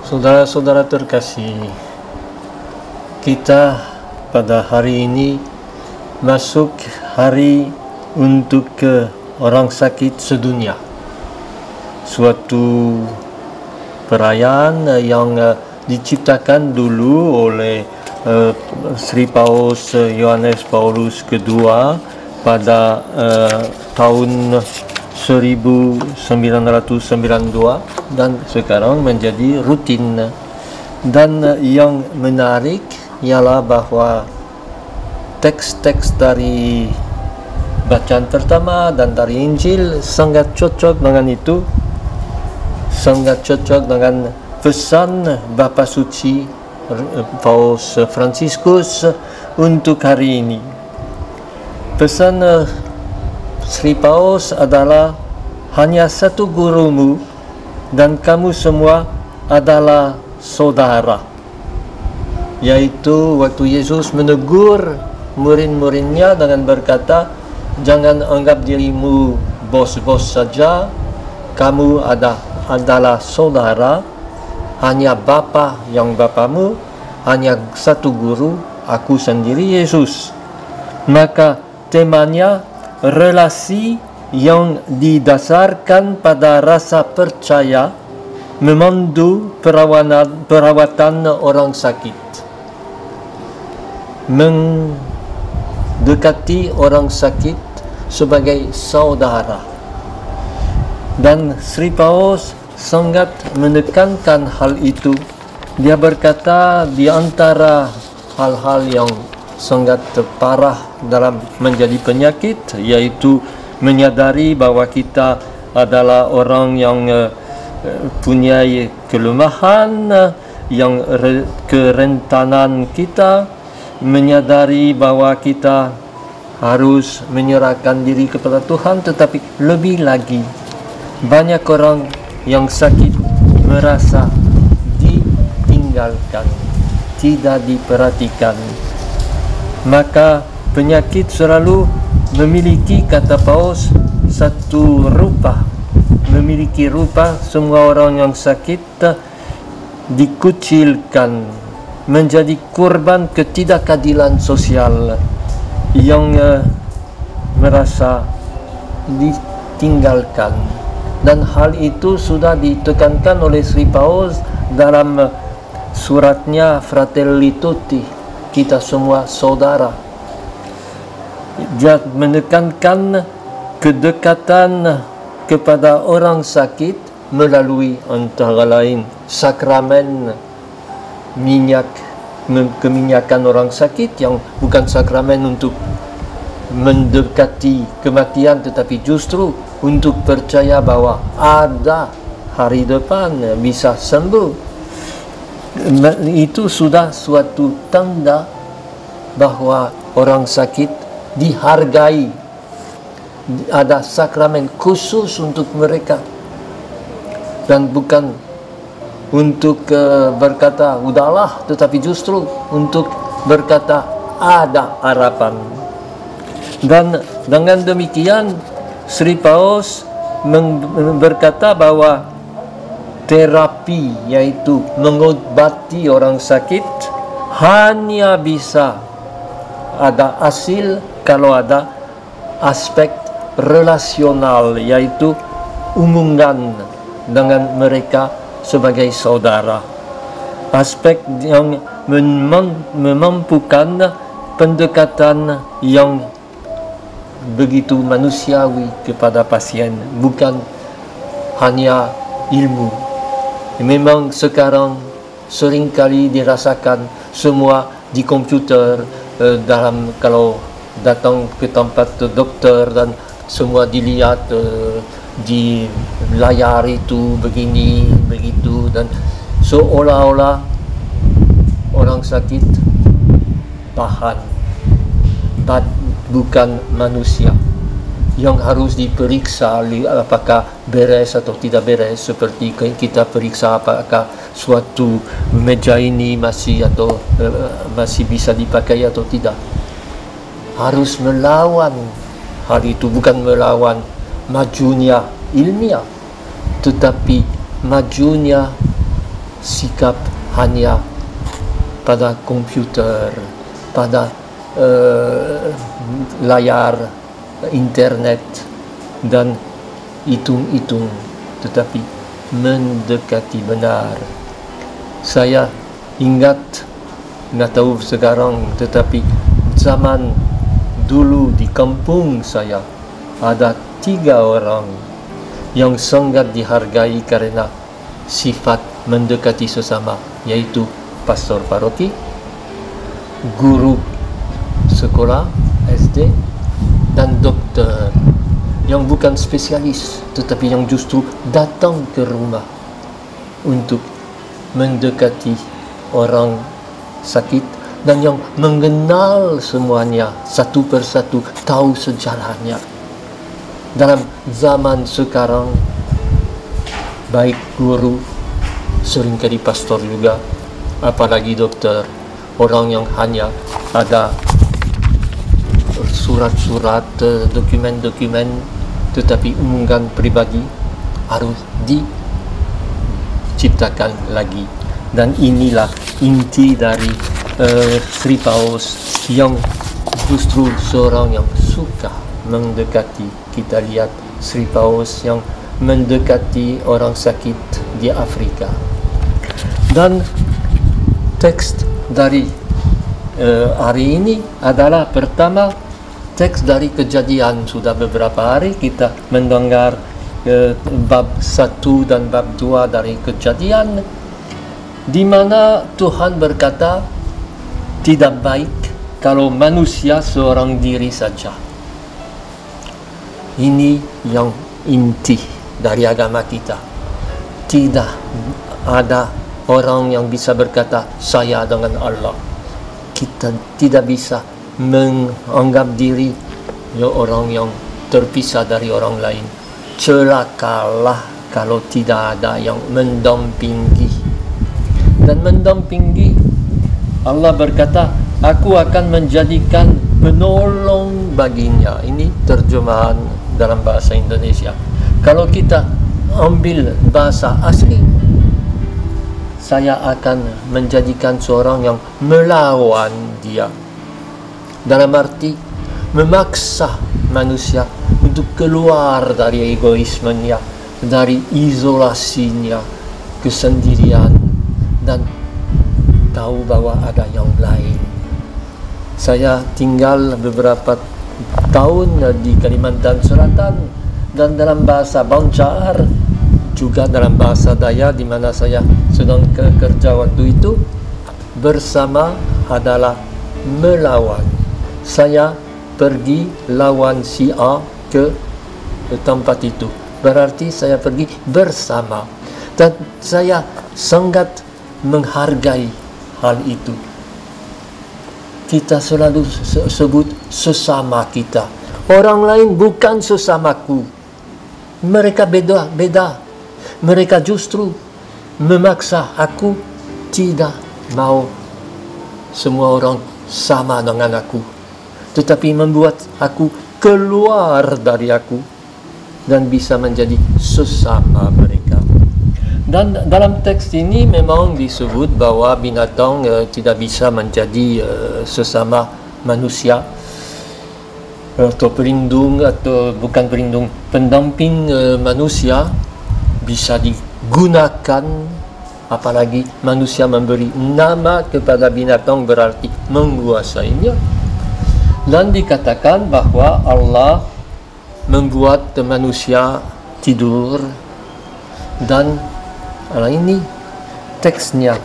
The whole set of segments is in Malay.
Saudara-saudara terkasih, kita pada hari ini masuk hari untuk orang sakit sedunia. Suatu perayaan yang diciptakan dulu oleh Sri Paus Yohanes Paulus II pada tahun 1992 dan sekarang menjadi rutin. Dan yang menarik ialah bahwa teks-teks dari bacaan pertama dan dari Injil sangat cocok dengan itu, sangat cocok dengan pesan Bapa Suci Paus Fransiskus untuk hari ini. Pesan Sri Paus adalah hanya satu gurumu dan kamu semua adalah saudara. Yaitu waktu Yesus menegur murid-muridnya dengan berkata, jangan anggap dirimu bos-bos saja, kamu adalah saudara, hanya Bapa yang Bapamu, hanya satu guru, aku sendiri Yesus. Maka temanya relasi yang didasarkan pada rasa percaya memandu perawatan orang sakit, mendekati orang sakit sebagai saudara. Dan Sri Paus sangat menekankan hal itu. Dia berkata di antara hal-hal yang sangat parah dalam menjadi penyakit, yaitu menyadari bahwa kita adalah orang yang punya kelemahan, yang kerentanan kita, menyadari bahwa kita harus menyerahkan diri kepada Tuhan. Tetapi lebih lagi, banyak orang yang sakit merasa ditinggalkan, tidak diperhatikan. Maka penyakit selalu memiliki, kata Paus, satu rupa. Memiliki rupa. Semua orang yang sakit dikucilkan, menjadi korban ketidakadilan sosial, yang merasa ditinggalkan. Dan hal itu sudah ditekankan oleh Sri Paus dalam suratnya Fratelli Tutti, kita semua saudara. Dia menekankan kedekatan kepada orang sakit melalui antara lain sakramen keminyakan orang sakit, yang bukan sakramen untuk mendekati kematian, tetapi justru untuk percaya bahwa ada hari depan, bisa sembuh. Itu sudah suatu tanda bahwa orang sakit dihargai. Ada sakramen khusus untuk mereka, dan bukan untuk berkata udahlah, tetapi justru untuk berkata ada harapan. Dan dengan demikian Sri Paus berkata bahwa terapi, yaitu mengobati orang sakit, hanya bisa ada hasil kalau ada aspek relasional, yaitu hubungan dengan mereka sebagai saudara. Aspek yang memampukan pendekatan yang begitu manusiawi kepada pasien, bukan hanya ilmu. Memang sekarang seringkali dirasakan semua di komputer, dalam kalau datang ke tempat dokter dan semua dilihat di layar itu begini begitu, dan seolah-olah orang sakit tahan, bukan manusia yang harus diperiksa apakah beres atau tidak beres, seperti kita periksa apakah suatu meja ini masih bisa dipakai atau tidak. Harus melawan hal itu, bukan melawan majunya ilmiah, tetapi majunya sikap hanya pada komputer, pada layar internet dan hitung-hitung, tetapi mendekati benar. Saya ingat, nggak tahu sekarang, tetapi zaman dulu di kampung saya ada 3 orang yang sangat dihargai karena sifat mendekati sesama, yaitu pastor paroki, guru sekolah SD, dan dokter yang bukan spesialis tetapi yang justru datang ke rumah untuk mendekati orang sakit dan yang mengenal semuanya satu persatu, tahu sejarahnya. Dalam zaman sekarang, baik guru, seringkali pastor juga, apalagi dokter, orang yang hanya ada surat-surat, dokumen-dokumen, tetapi unggahan pribadi harus diciptakan lagi. Dan inilah inti dari Sri Paus yang justru seorang yang suka mendekati. Kita lihat Sri Paus yang mendekati orang sakit di Afrika. Dan teks dari hari ini adalah pertama teks dari Kejadian. Sudah beberapa hari kita mendengar bab 1 dan bab 2 dari Kejadian, di mana Tuhan berkata tidak baik kalau manusia seorang diri saja. Ini yang inti dari agama kita. Tidak ada orang yang bisa berkata saya dengan Allah. Kita tidak bisa menganggap diri orang yang terpisah dari orang lain. Celakalah kalau tidak ada yang mendampingi. Dan mendampingi, Allah berkata, aku akan menjadikan penolong baginya. Ini terjemahan dalam bahasa Indonesia. Kalau kita ambil bahasa asli, saya akan menjadikan seorang yang melawan dia. Dalam arti memaksa manusia untuk keluar dari egoismenya, dari isolasinya, kesendirian, dan tahu bahwa ada yang lain. Saya tinggal beberapa tahun di Kalimantan Selatan, dan dalam bahasa Banjar, juga dalam bahasa Dayak di mana saya sedang kerja waktu itu, bersama adalah melawan. Saya pergi lawan si A ke tempat itu, berarti saya pergi bersama, dan saya sangat menghargai hal itu. Kita selalu sebut sesama kita. Orang lain bukan sesamaku. Mereka beda-beda. Mereka justru memaksa aku tidak mau semua orang sama dengan aku, tetapi membuat aku keluar dari aku dan bisa menjadi sesama mereka. Dan dalam teks ini memang disebut bahwa binatang tidak bisa menjadi sesama manusia, atau pelindung, atau bukan pelindung, pendamping manusia. Bisa digunakan, apalagi manusia memberi nama kepada binatang berarti menguasainya. Dan dikatakan bahwa Allah membuat manusia tidur. Dan ini teksnya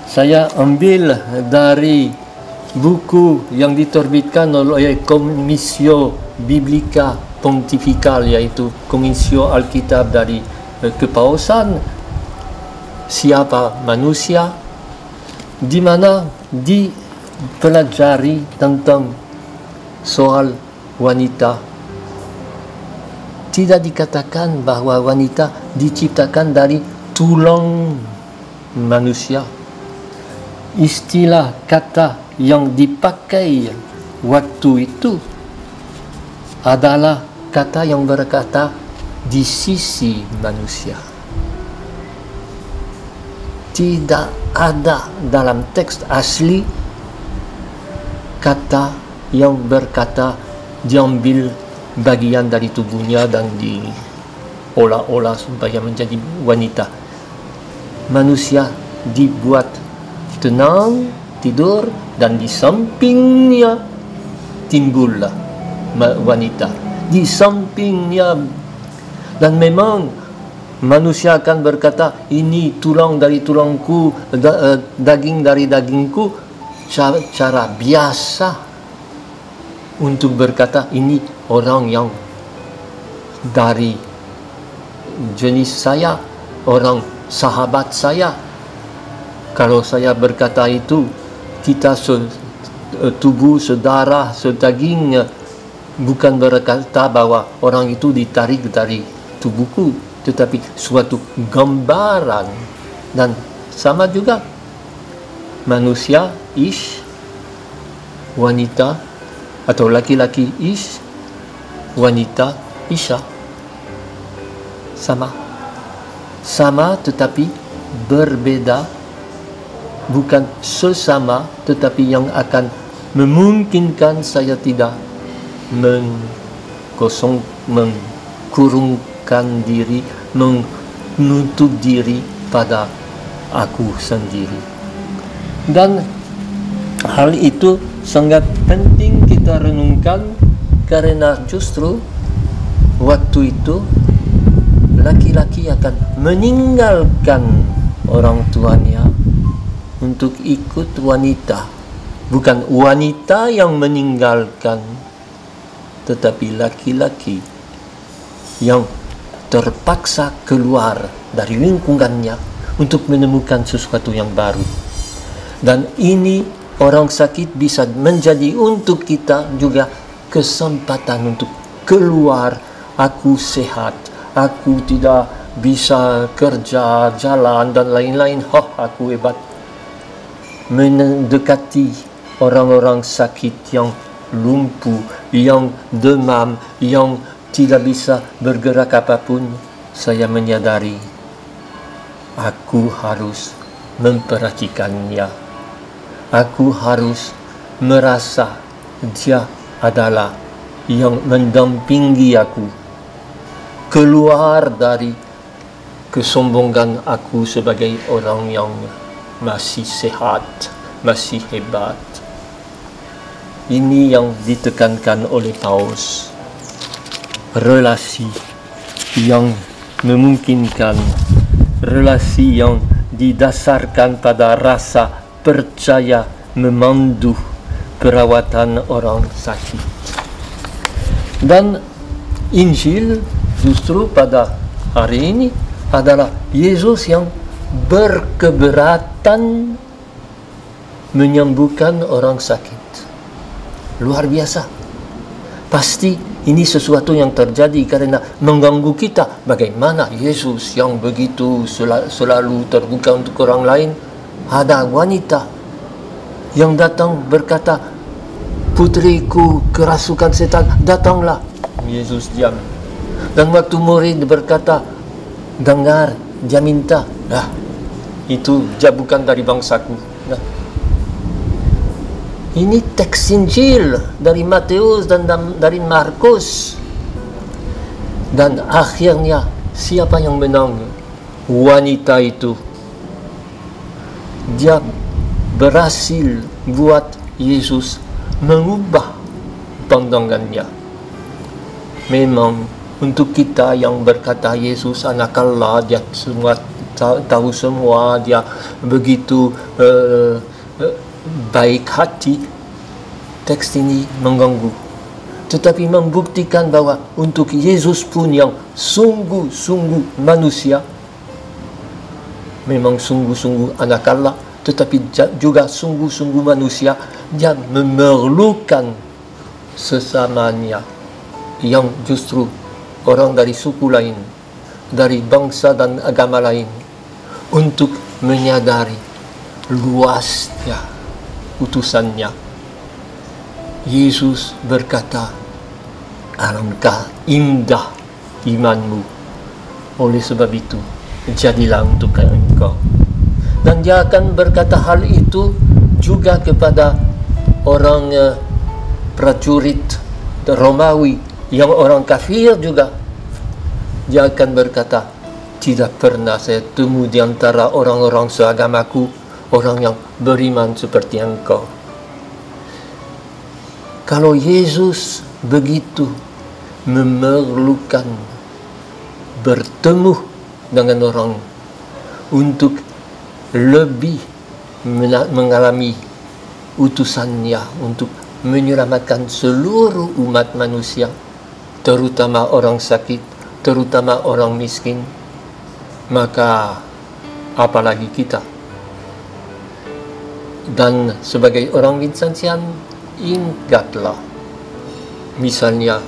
saya ambil dari buku yang diterbitkan oleh Comissio Biblica Pontifical, yaitu Komissio Alkitab dari Kepausan, siapa manusia, di mana dipelajari tentang soal wanita. Tidak dikatakan bahwa wanita diciptakan dari tulang manusia. Istilah kata yang dipakai waktu itu adalah kata yang berkata di sisi manusia. tidak ada dalam teks asli kata yang berkata diambil bagian dari tubuhnya dan diolah-olah supaya menjadi wanita. Manusia dibuat tenang, tidur, dan di sampingnya timbullah wanita. Di sampingnya, dan memang manusia akan berkata, ini tulang dari tulangku, daging dari dagingku. Cara biasa untuk berkata ini orang yang dari jenis saya, orang sahabat saya. Kalau saya berkata itu, kita tubuh, sedarah, sedaging, bukan berkata bahwa orang itu ditarik dari tubuhku, tetapi suatu gambaran. Dan sama juga manusia ish, wanita, atau laki-laki ish, wanita isha. Sama tetapi berbeda, bukan sesama, tetapi yang akan memungkinkan saya tidak mengkurungkan diri, menutup diri pada aku sendiri. Dan hal itu sangat penting kita renungkan, karena justru waktu itu laki-laki akan meninggalkan orang tuanya untuk ikut wanita. Bukan wanita yang meninggalkan, tetapi laki-laki yang terpaksa keluar dari lingkungannya untuk menemukan sesuatu yang baru. Dan ini orang sakit bisa menjadi untuk kita juga kesempatan untuk keluar. Aku sehat, aku tidak bisa kerja, jalan, dan lain-lain. Aku hebat. Mendekati orang-orang sakit yang lumpuh, yang demam, yang tidak bisa bergerak apapun, saya menyadari aku harus memperhatikannya. Aku harus merasa dia adalah yang mendampingi aku keluar dari kesombongan aku sebagai orang yang masih sehat, masih hebat. Ini yang ditekankan oleh Paulus. Relasi yang memungkinkan, relasi yang didasarkan pada rasa percaya memandu perawatan orang sakit. Dan Injil justru pada hari ini adalah Yesus yang berkeberatan menyembuhkan orang sakit. Luar biasa. Pasti ini sesuatu yang terjadi karena mengganggu kita. Bagaimana Yesus yang begitu selalu terbuka untuk orang lain, ada wanita yang datang berkata, putriku kerasukan setan, datanglah. Yesus diam. Dan waktu murid berkata, dengar, dia minta, itu dia bukan dari bangsaku. Ini teks Injil dari Matius dan dari Markus. Dan akhirnya siapa yang menang? Wanita itu. Dia berhasil buat Yesus mengubah pandangannya. Memang untuk kita yang berkata Yesus anak Allah, dia semua tahu semua, dia begitu baik hati, teks ini mengganggu. Tetapi membuktikan bahwa untuk Yesus pun yang sungguh-sungguh manusia, memang sungguh-sungguh anak Allah, tetapi juga sungguh-sungguh manusia, dia memerlukan sesamanya yang justru orang dari suku lain, dari bangsa dan agama lain, untuk menyadari luasnya utusannya. Yesus berkata, alangkah indah imanmu, oleh sebab itu jadilah untuk engkau. Dan dia akan berkata hal itu juga kepada orang prajurit Romawi yang orang kafir juga. Dia akan berkata, tidak pernah saya temu di antara orang-orang seagamaku orang yang beriman seperti engkau. Kalau Yesus begitu memerlukan bertemu dengan orang untuk lebih mengalami utusannya untuk menyelamatkan seluruh umat manusia, terutama orang sakit, terutama orang miskin, maka apalagi kita. Dan sebagai orang Vincentian, ingatlah, misalnya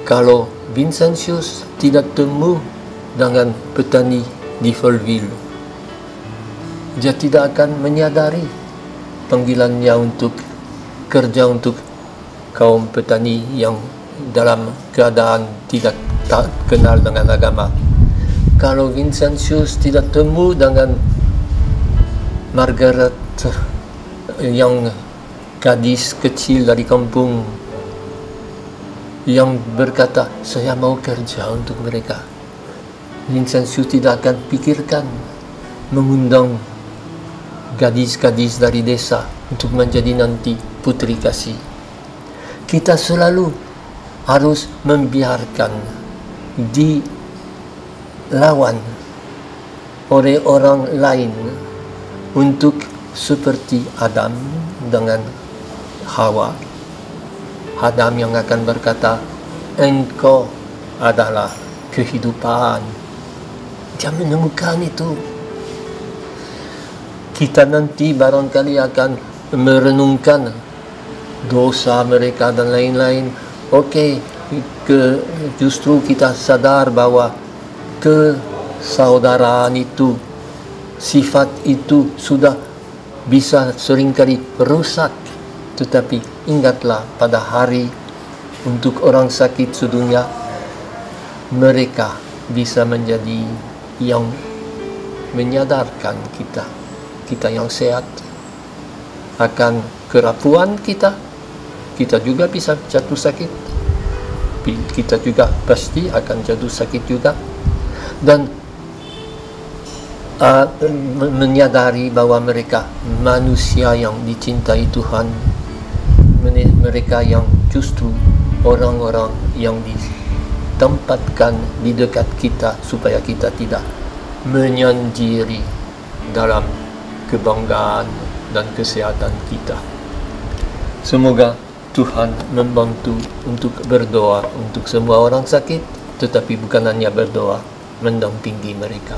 kalau Vincentius tidak temu dengan petani di Folleville, dia tidak akan menyadari panggilannya untuk kerja untuk kaum petani yang dalam keadaan tidak tak kenal dengan agama. Kalau Vincentius tidak temu dengan Margaret yang gadis kecil dari kampung yang berkata, saya mau kerja untuk mereka, Vincentius tidak akan pikirkan mengundang gadis-gadis dari desa untuk menjadi nanti putri kasih. Kita selalu harus membiarkan dilawan oleh orang lain untuk seperti Adam dengan Hawa. Adam yang akan berkata, engkau adalah kehidupan. Dia menemukan itu. Kita nanti barangkali akan merenungkan dosa mereka dan lain-lain. Oke, justru kita sadar bahwa kesaudaraan itu, sifat itu sudah bisa seringkali rusak. Tetapi ingatlah, pada hari untuk orang sakit sedunia, mereka bisa menjadi yang menyadarkan kita yang sehat akan kerapuan kita. Kita juga bisa jatuh sakit, kita juga pasti akan jatuh sakit juga. Dan menyadari bahwa mereka manusia yang dicintai Tuhan, mereka yang justru orang-orang yang ditempatkan di dekat kita supaya kita tidak menyendiri dalam kebanggaan dan kesehatan kita. Semoga Tuhan membantu untuk berdoa untuk semua orang sakit, tetapi bukan hanya berdoa, mendampingi mereka.